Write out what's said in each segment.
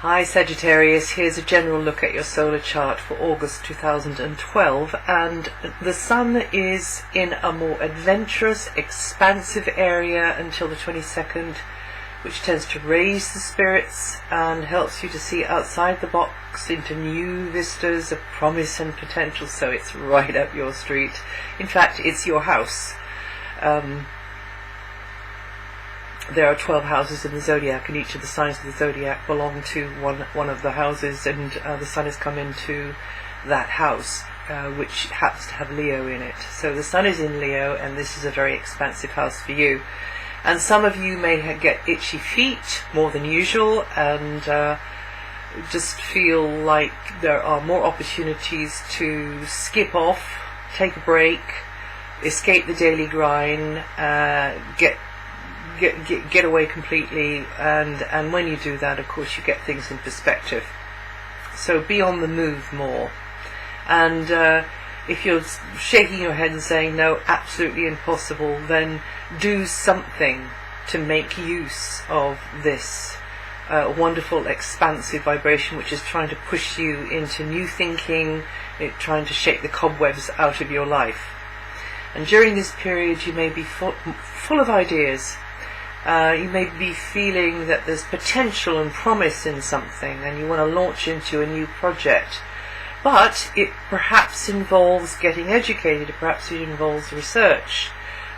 Hi Sagittarius, here's a general look at your solar chart for August 2012, and the Sun is in a more adventurous, expansive area until the 22nd, which tends to raise the spirits and helps you to see outside the box into new vistas of promise and potential. So it's right up your street. In fact, it's your house. There are 12 houses in the zodiac, and each of the signs of the zodiac belong to one of the houses, and the Sun has come into that house, which happens to have Leo in it. So the Sun is in Leo, and this is a very expansive house for you. And some of you may get itchy feet more than usual, and just feel like there are more opportunities to skip off, take a break, escape the daily grind, get away completely, and when you do that, of course, you get things in perspective. So be on the move more. And if you're shaking your head and saying no, absolutely impossible, then do something to make use of this wonderful expansive vibration, which is trying to push you into new thinking, trying to shake the cobwebs out of your life. And during this period, you may be full of ideas. You may be feeling that there's potential and promise in something, and you want to launch into a new project. But it perhaps involves getting educated, perhaps it involves research,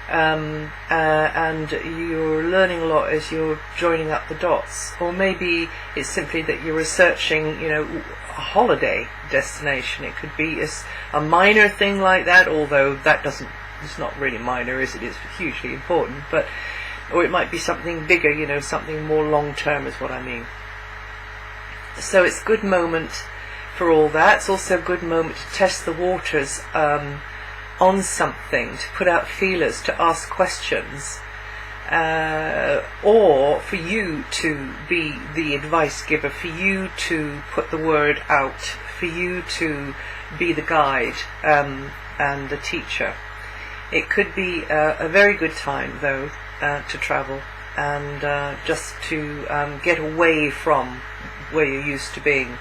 and you're learning a lot as you're joining up the dots. Or maybe it's simply that you're researching, a holiday destination. It could be a minor thing like that, although it's not really minor, is it? It's hugely important. Or it might be something bigger, something more long-term is what I mean. So it's a good moment for all that. It's also a good moment to test the waters on something, to put out feelers, to ask questions, or for you to be the advice giver, for you to put the word out, for you to be the guide and the teacher. It could be a very good time, though, to travel and just to get away from where you're used to being.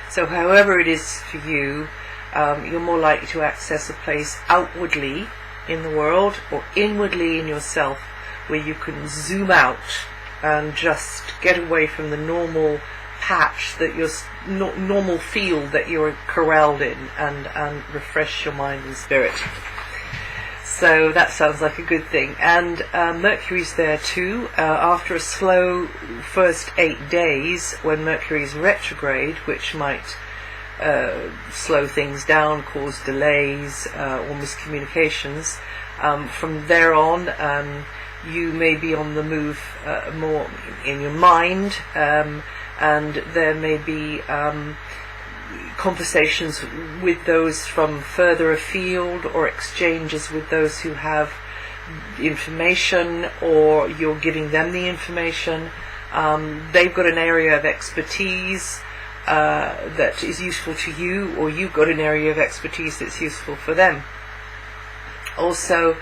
So however it is for you, you're more likely to access a place outwardly in the world or inwardly in yourself, where you can zoom out and just get away from the normal patch, that your normal field that you're corralled in, and refresh your mind and spirit. So that sounds like a good thing. And Mercury's there too. After a slow first 8 days, when Mercury is retrograde, which might slow things down, cause delays or miscommunications, from there on you may be on the move more in your mind, and there may be conversations with those from further afield, or exchanges with those who have information, or you're giving them the information. They've got an area of expertise that is useful to you, or you've got an area of expertise that's useful for them. Also,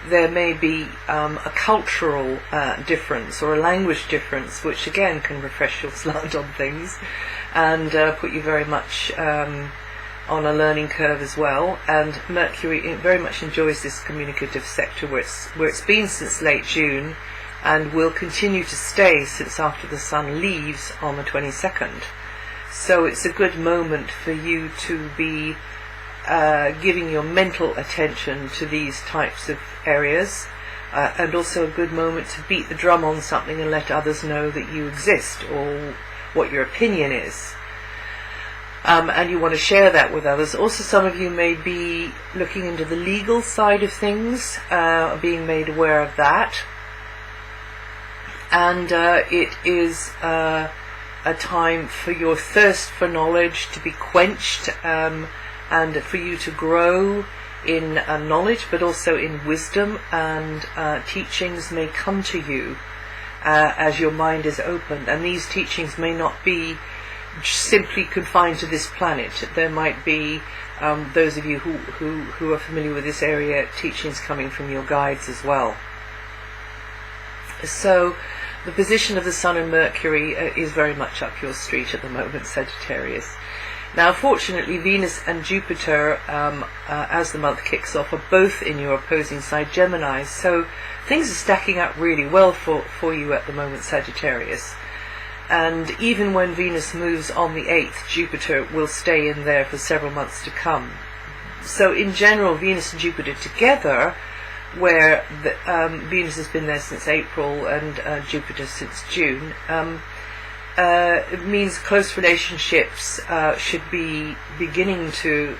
there may be a cultural difference or a language difference, which again can refresh your slant on things and put you very much on a learning curve as well. And Mercury very much enjoys this communicative sector, where it's been since late June, and will continue to stay since after the Sun leaves on the 22nd. So it's a good moment for you to be giving your mental attention to these types of areas, and also a good moment to beat the drum on something and let others know that you exist, or what your opinion is, and you want to share that with others. Also, some of you may be looking into the legal side of things, being made aware of that, and it is a time for your thirst for knowledge to be quenched, and for you to grow in knowledge, but also in wisdom, and teachings may come to you as your mind is opened. And these teachings may not be simply confined to this planet. There might be those of you who are familiar with this area, teachings coming from your guides as well. So the position of the Sun and Mercury is very much up your street at the moment, Sagittarius. Now, fortunately, Venus and Jupiter, as the month kicks off, are both in your opposing side, Gemini. So things are stacking up really well for you at the moment, Sagittarius. And even when Venus moves on the 8th, Jupiter will stay in there for several months to come. So in general, Venus and Jupiter together, where Venus has been there since April and Jupiter since June, it means close relationships should be beginning to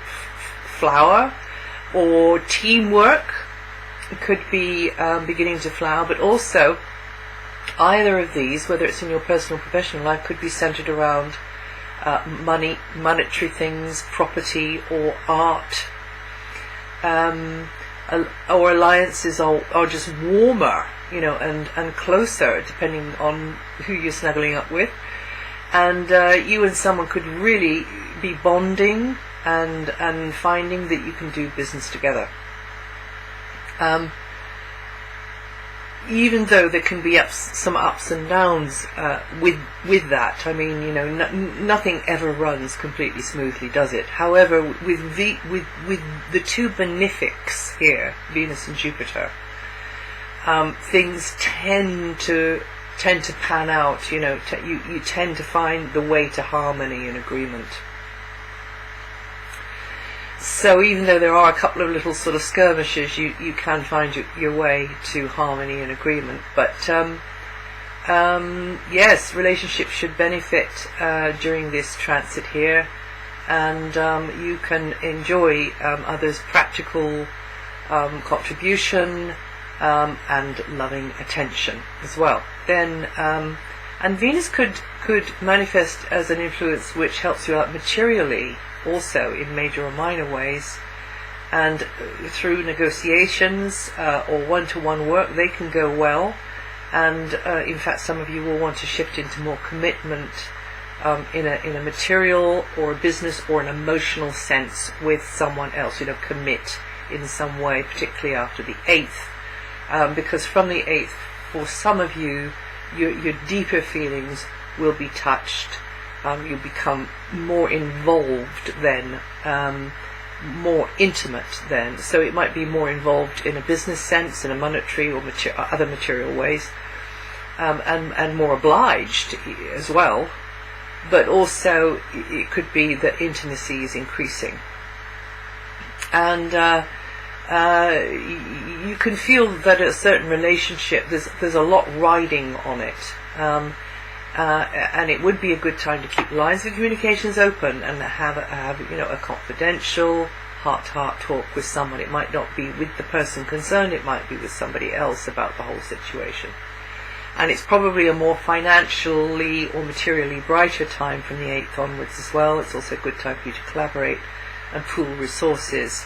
flower, or teamwork could be beginning to flower, but also either of these, whether it's in your personal or professional life, could be centered around money, monetary things, property, or art, or alliances are just warmer, and closer, depending on who you're snuggling up with. And you and someone could really be bonding and finding that you can do business together. Even though there can be some ups and downs with that. I mean, nothing ever runs completely smoothly, does it? However, with the two benefics here, Venus and Jupiter, things tend to pan out. You tend to find the way to harmony and agreement. So even though there are a couple of little sort of skirmishes, you can find your way to harmony and agreement. But yes, relationships should benefit during this transit here, and you can enjoy others' practical contribution and loving attention as well. Then, and Venus could manifest as an influence which helps you out materially, also in major or minor ways, and through negotiations or one-to-one work, they can go well. And in fact, some of you will want to shift into more commitment in a material or a business or an emotional sense with someone else. Commit in some way, particularly after the 8th, because from the 8th, for some of you, your deeper feelings will be touched. You'll become more involved then, more intimate then. So it might be more involved in a business sense, in a monetary or other material ways, and more obliged as well. But also it could be that intimacy is increasing. And you can feel that a certain relationship, there's a lot riding on it. And it would be a good time to keep lines of communications open and have a confidential heart-to-heart talk with someone. It might not be with the person concerned, it might be with somebody else about the whole situation. And it's probably a more financially or materially brighter time from the 8th onwards as well. It's also a good time for you to collaborate and pool resources.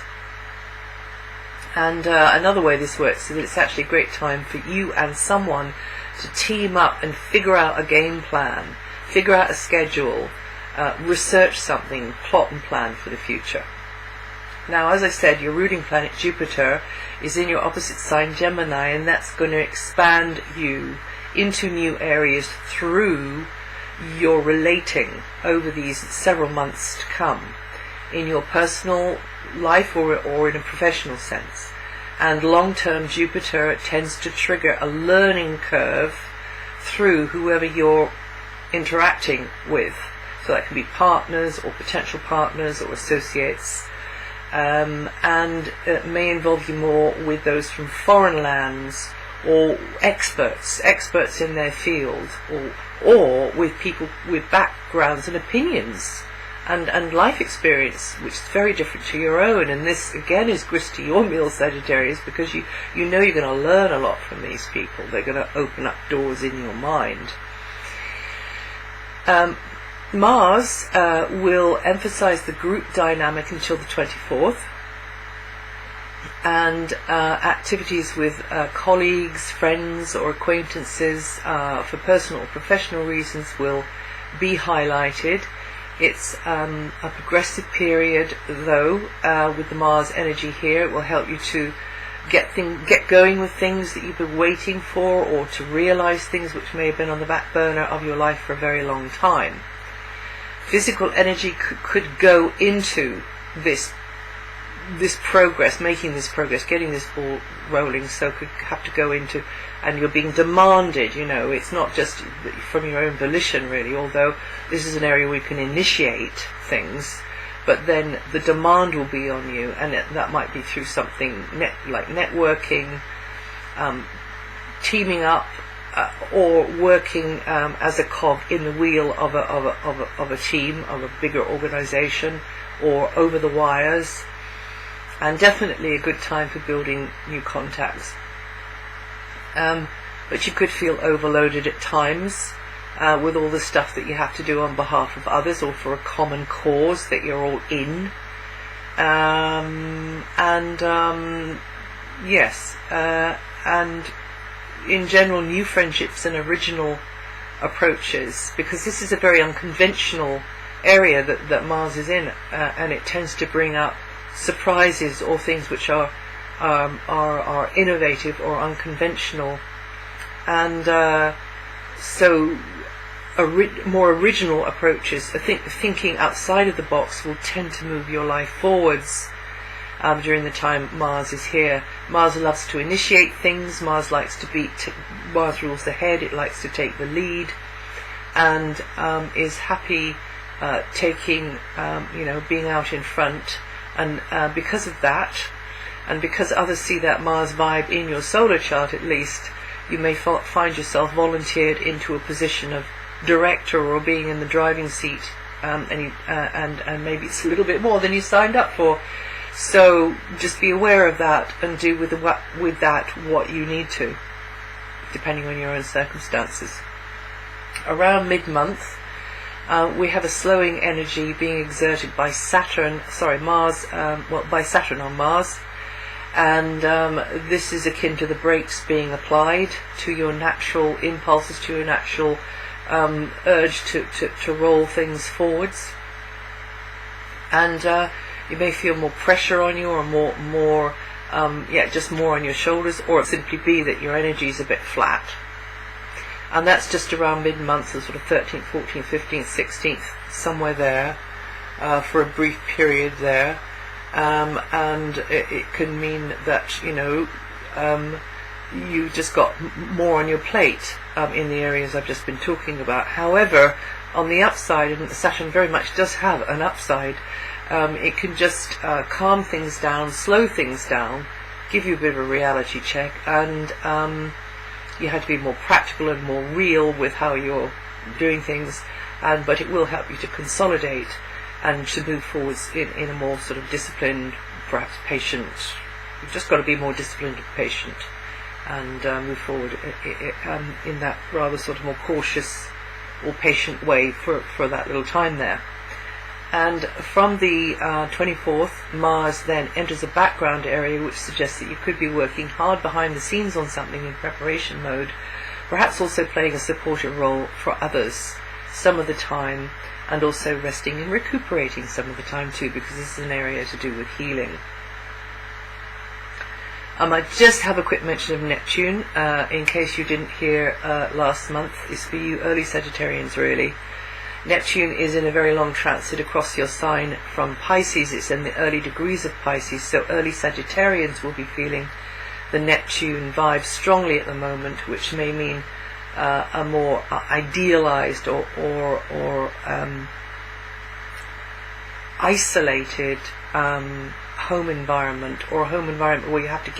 And another way this works is that it's actually a great time for you and someone to team up and figure out a game plan, figure out a schedule, research something, plot and plan for the future. Now, as I said, your ruling planet Jupiter is in your opposite sign Gemini, and that's going to expand you into new areas through your relating over these several months to come, in your personal life or in a professional sense. And long-term Jupiter tends to trigger a learning curve through whoever you're interacting with. So that can be partners or potential partners or associates. And it may involve you more with those from foreign lands or experts in their field, or with people with backgrounds and opinions and life experience which is very different to your own. And this again is grist to your meal, Sagittarius, because you know you're going to learn a lot from these people. They're going to open up doors in your mind. Mars will emphasize the group dynamic until the 24th, and activities with colleagues, friends or acquaintances for personal or professional reasons will be highlighted. It's a progressive period, though, with the Mars energy here. It will help you to get going with things that you've been waiting for, or to realize things which may have been on the back burner of your life for a very long time. Physical energy could go into this progress, making this progress, getting this ball rolling, so could have to go into, and you're being demanded, it's not just from your own volition really, although this is an area where you can initiate things, but then the demand will be on you, and that might be through something like networking, teaming up, or working as a cog in the wheel of a team, of a bigger organization, or over the wires. And definitely a good time for building new contacts. But you could feel overloaded at times with all the stuff that you have to do on behalf of others, or for a common cause that you're all in. Yes, and in general, new friendships and original approaches, because this is a very unconventional area that Mars is in, and it tends to bring up surprises or things which are innovative or unconventional, and so more original approaches, thinking outside of the box, will tend to move your life forwards during the time Mars is here. Mars loves to initiate things. Mars likes to Mars rules the head. It likes to take the lead, and is happy taking, being out in front. And because of that, and because others see that Mars vibe in your solar chart at least, you may find yourself volunteered into a position of director, or being in the driving seat, and maybe it's a little bit more than you signed up for. So just be aware of that, and do with that what you need to, depending on your own circumstances. Around mid-month, we have a slowing energy being exerted by Mars, by Saturn on Mars, and this is akin to the brakes being applied to your natural impulses, to your natural urge to roll things forwards, and you may feel more pressure on you, or just more on your shoulders, or it simply be that your energy is a bit flat. And that's just around mid-month, so sort of 13th, 14th, 15th, 16th, somewhere there, for a brief period there. And it can mean that, you just got more on your plate in the areas I've just been talking about. However, on the upside, and Saturn very much does have an upside, it can just calm things down, slow things down, give you a bit of a reality check, and you have to be more practical and more real with how you're doing things, but it will help you to consolidate and to move forwards in a more sort of disciplined, perhaps patient. You've just got to be more disciplined and patient, and move forward in that rather sort of more cautious or patient way for that little time there. And from the 24th, Mars then enters a background area, which suggests that you could be working hard behind the scenes on something in preparation mode, perhaps also playing a supportive role for others some of the time, and also resting and recuperating some of the time too, because this is an area to do with healing. I just have a quick mention of Neptune, in case you didn't hear last month. It's for you early Sagittarians really. Neptune is in a very long transit across your sign from Pisces. It's in the early degrees of Pisces, so early Sagittarians will be feeling the Neptune vibe strongly at the moment, which may mean a more idealized or isolated home environment, or a home environment where you have to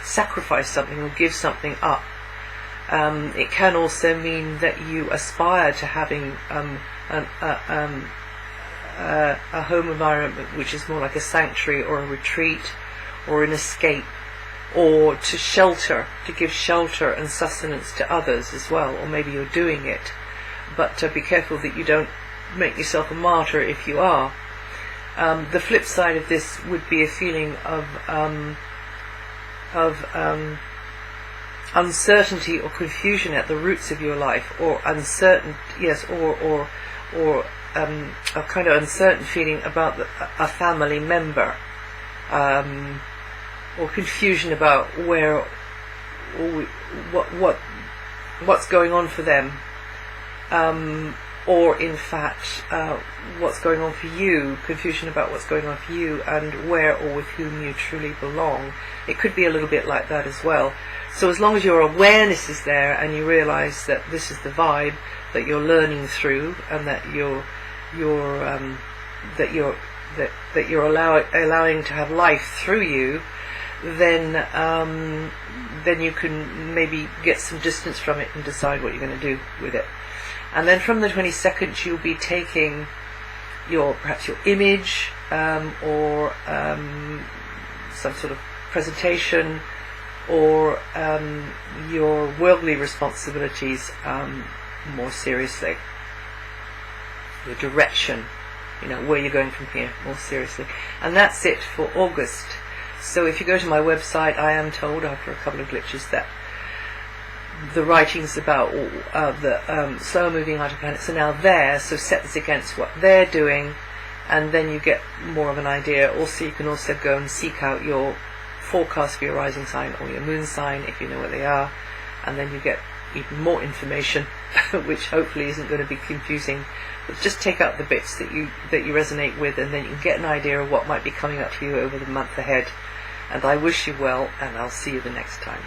sacrifice something or give something up. It can also mean that you aspire to having a home environment which is more like a sanctuary or a retreat or an escape, or to shelter, to give shelter and sustenance to others as well, or maybe you're doing it, but be careful that you don't make yourself a martyr if you are. The flip side of this would be a feeling of uncertainty or confusion at the roots of your life, or a kind of uncertain feeling about a family member, or confusion about where, or what's going on for them, or in fact what's going on for you, confusion about what's going on for you and where or with whom you truly belong. It could be a little bit like that as well. So as long as your awareness is there and you realize that this is the vibe that you're learning through, and that you're allowing to have life through you, then you can maybe get some distance from it and decide what you're going to do with it. And then from the 22nd, you'll be taking perhaps your image, or some sort of presentation, or your worldly responsibilities more seriously. Your direction, where you're going from here, more seriously. And that's it for August. So if you go to my website, I am told after a couple of glitches that the writings about the slower moving outer planets are now there, so set this against what they're doing, and then you get more of an idea. Also, you can also go and seek out your forecast for your rising sign or your moon sign if you know what they are, and then you get even more information which hopefully isn't going to be confusing. But just take out the bits that you resonate with, and then you can get an idea of what might be coming up for you over the month ahead. And I wish you well, and I'll see you the next time.